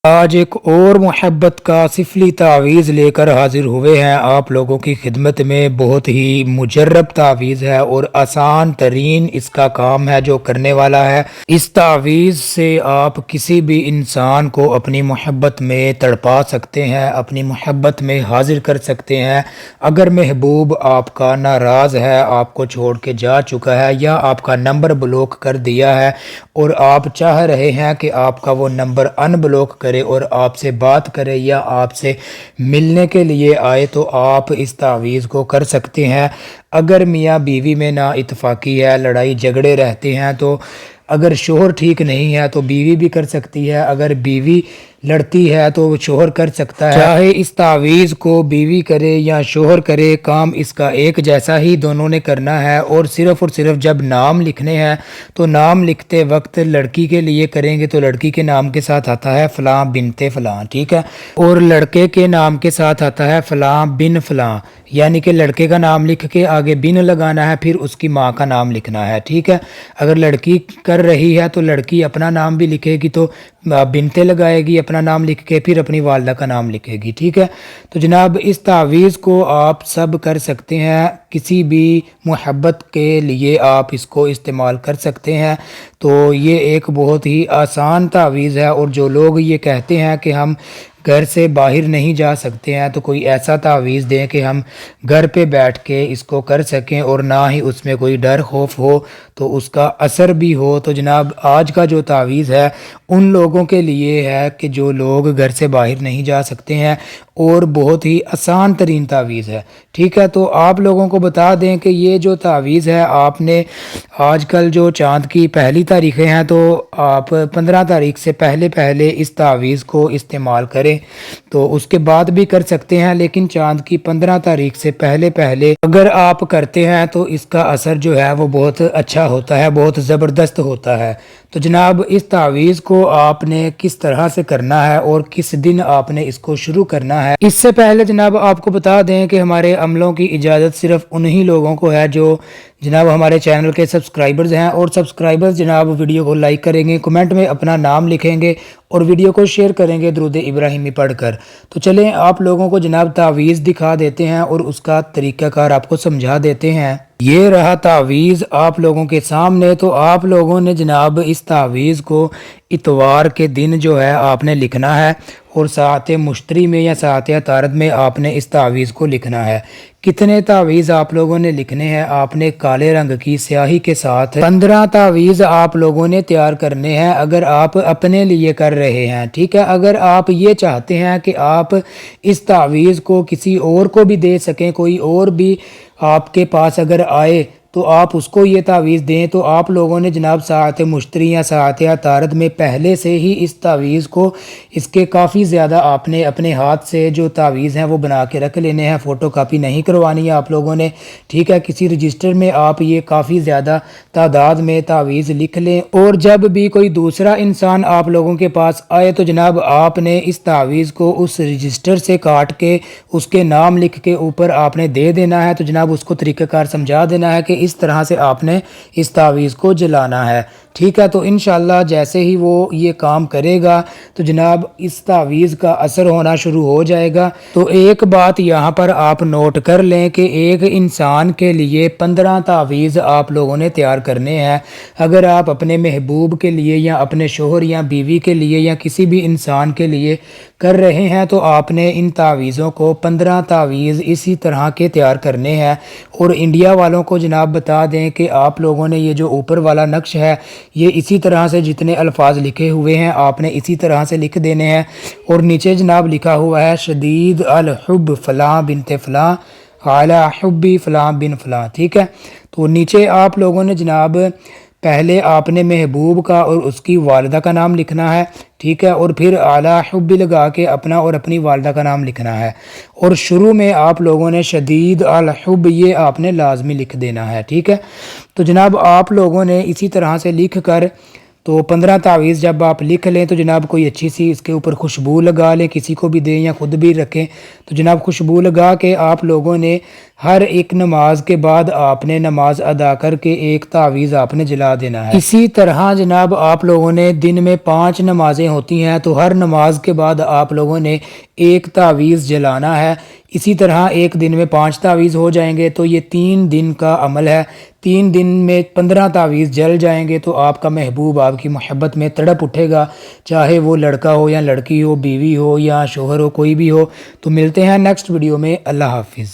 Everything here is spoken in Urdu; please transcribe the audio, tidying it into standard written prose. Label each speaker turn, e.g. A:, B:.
A: آج ایک اور محبت کا سفلی تعویذ لے کر حاضر ہوئے ہیں آپ لوگوں کی خدمت میں۔ بہت ہی مجرب تعویذ ہے اور آسان ترین اس کا کام ہے جو کرنے والا ہے۔ اس تعویذ سے آپ کسی بھی انسان کو اپنی محبت میں تڑپا سکتے ہیں، اپنی محبت میں حاضر کر سکتے ہیں۔ اگر محبوب آپ کا ناراض ہے، آپ کو چھوڑ کے جا چکا ہے یا آپ کا نمبر بلاک کر دیا ہے اور آپ چاہ رہے ہیں کہ آپ کا وہ نمبر ان بلاک کرے اور آپ سے بات کرے یا آپ سے ملنے کے لیے آئے، تو آپ اس تعویذ کو کر سکتے ہیں۔ اگر میاں بیوی میں نا اتفاقی ہے، لڑائی جھگڑے رہتے ہیں، تو اگر شوہر ٹھیک نہیں ہے تو بیوی بھی کر سکتی ہے۔ اگر بیوی لڑتی ہے تو شوہر کر سکتا ہے۔ چاہے اس تعویذ کو بیوی کرے یا شوہر کرے، کام اس کا ایک جیسا ہی دونوں نے کرنا ہے۔ اور صرف جب نام لکھنے ہیں تو نام لکھتے وقت لڑکی کے لیے کریں گے تو لڑکی کے نام کے ساتھ آتا ہے فلاں بنت فلاں، ٹھیک ہے، اور لڑکے کے نام کے ساتھ آتا ہے فلاں بن فلاں، یعنی کہ لڑکے کا نام لکھ کے آگے بن لگانا ہے، پھر اس کی ماں کا نام لکھنا ہے، ٹھیک ہے۔ اگر لڑکی کر رہی ہے تو لڑکی اپنا نام بھی لکھے گی تو بنتے لگائے گی، اپنا نام لکھ کے پھر اپنی والدہ کا نام لکھے گی، ٹھیک ہے۔ تو جناب اس تعویذ کو آپ سب کر سکتے ہیں، کسی بھی محبت کے لیے آپ اس کو استعمال کر سکتے ہیں۔ تو یہ ایک بہت ہی آسان تعویذ ہے، اور جو لوگ یہ کہتے ہیں کہ ہم گھر سے باہر نہیں جا سکتے ہیں تو کوئی ایسا تعویذ دیں کہ ہم گھر پہ بیٹھ کے اس کو کر سکیں اور نہ ہی اس میں کوئی ڈر خوف ہو تو اس کا اثر بھی ہو۔ تو جناب آج کا جو تعویذ ہے ان لوگوں کے لیے ہے کہ جو لوگ گھر سے باہر نہیں جا سکتے ہیں، اور بہت ہی آسان ترین تعویذ ہے، ٹھیک ہے۔ تو آپ لوگوں کو بتا دیں کہ یہ جو تعویذ ہے، آپ نے آج کل جو چاند کی پہلی تاریخیں ہیں تو آپ 15 تاریخ سے پہلے اس تعویذ کو استعمال کریں، تو اس کے بعد بھی کر سکتے ہیں، لیکن چاند کی 15 تاریخ سے پہلے اگر آپ کرتے ہیں تو اس کا اثر جو ہے وہ بہت اچھا ہوتا ہے، بہت زبردست ہوتا ہے۔ تو جناب اس تعویذ کو آپ نے کس طرح سے کرنا ہے اور کس دن آپ نے اس کو شروع کرنا ہے، اس سے پہلے جناب آپ کو بتا دیں کہ ہمارے عملوں کی اجازت صرف انہی لوگوں کو ہے جو جناب ہمارے چینل کے سبسکرائبرز ہیں، اور سبسکرائبرز جناب ویڈیو کو لائک کریں گے، کمنٹ میں اپنا نام لکھیں گے اور ویڈیو کو شیئر کریں گے درود ابراہیمی پڑھ کر۔ تو چلیں آپ لوگوں کو جناب تعویذ دکھا دیتے ہیں اور اس کا طریقہ کار آپ کو سمجھا دیتے ہیں۔ یہ رہا تعویذ آپ لوگوں کے سامنے۔ تو آپ لوگوں نے جناب اس تعویذ کو اتوار کے دن جو ہے آپ نے لکھنا ہے، اور ساعت مشتری میں یا ساعت عطارد میں آپ نے اس تعویذ کو لکھنا ہے۔ کتنے تعویذ آپ لوگوں نے لکھنے ہیں؟ آپ نے کالے رنگ کی سیاہی کے ساتھ 15 تعویذ آپ لوگوں نے تیار کرنے ہیں، اگر آپ اپنے لیے کر رہے ہیں، ٹھیک ہے۔ اگر آپ یہ چاہتے ہیں کہ آپ اس تعویذ کو کسی اور کو بھی دے سکیں، کوئی اور بھی آپ کے پاس اگر آئے تو آپ اس کو یہ تعویذ دیں، تو آپ لوگوں نے جناب ساعت مشتری یا ساعت عطارد میں پہلے سے ہی اس تعویذ کو، اس کے کافی زیادہ آپ نے اپنے ہاتھ سے جو تعویذ ہیں وہ بنا کے رکھ لینے ہیں، فوٹو کاپی نہیں کروانی ہے آپ لوگوں نے، ٹھیک ہے۔ کسی رجسٹر میں آپ یہ کافی زیادہ تعداد میں تعویذ لکھ لیں، اور جب بھی کوئی دوسرا انسان آپ لوگوں کے پاس آئے تو جناب آپ نے اس تعویذ کو اس رجسٹر سے کاٹ کے اس کے نام لکھ کے اوپر آپ نے دے دینا ہے۔ تو جناب اس کو طریقہ کار سمجھا دینا ہے کہ اس طرح سے آپ نے اس تعویذ کو جلانا ہے، ٹھیک ہے۔ تو انشاءاللہ جیسے ہی وہ یہ کام کرے گا تو جناب اس تعویذ کا اثر ہونا شروع ہو جائے گا۔ تو ایک بات یہاں پر آپ نوٹ کر لیں کہ ایک انسان کے لیے 15 تعویذ آپ لوگوں نے تیار کرنے ہیں۔ اگر آپ اپنے محبوب کے لیے یا اپنے شوہر یا بیوی کے لیے یا کسی بھی انسان کے لیے کر رہے ہیں تو آپ نے ان تعویذوں کو 15 تعویذ اسی طرح کے تیار کرنے ہیں۔ اور انڈیا والوں کو جناب بتا دیں کہ آپ لوگوں نے یہ جو اوپر والا نقش ہے یہ اسی طرح سے جتنے الفاظ لکھے ہوئے ہیں آپ نے اسی طرح سے لکھ دینے ہیں، اور نیچے جناب لکھا ہوا ہے شدید الحب فلاں بنت فلاں علی حبی فلاں بن فلاں، ٹھیک ہے۔ تو نیچے آپ لوگوں نے جناب پہلے آپ نے محبوب کا اور اس کی والدہ کا نام لکھنا ہے، ٹھیک ہے، اور پھر اعلی حب لگا کے اپنا اور اپنی والدہ کا نام لکھنا ہے، اور شروع میں آپ لوگوں نے شدید الحب یہ آپ نے لازمی لکھ دینا ہے، ٹھیک ہے۔ تو جناب آپ لوگوں نے اسی طرح سے لکھ کر تو 15 تعویذ جب آپ لکھ لیں تو جناب کوئی اچھی سی اس کے اوپر خوشبو لگا لیں، کسی کو بھی دیں یا خود بھی رکھیں۔ تو جناب خوشبو لگا کے آپ لوگوں نے ہر ایک نماز کے بعد آپ نے نماز ادا کر کے ایک تعویذ آپ نے جلا دینا ہے۔ اسی طرح جناب آپ لوگوں نے دن میں 5 نمازیں ہوتی ہیں تو ہر نماز کے بعد آپ لوگوں نے ایک تعویذ جلانا ہے۔ اسی طرح ایک دن میں 5 تعویذ ہو جائیں گے تو یہ 3 دن کا عمل ہے۔ 3 دن میں 15 تعویذ جل جائیں گے تو آپ کا محبوب آپ کی محبت میں تڑپ اٹھے گا، چاہے وہ لڑکا ہو یا لڑکی ہو، بیوی ہو یا شوہر ہو، کوئی بھی ہو۔ تو ملتے ہیں نیکسٹ ویڈیو میں۔ اللہ حافظ۔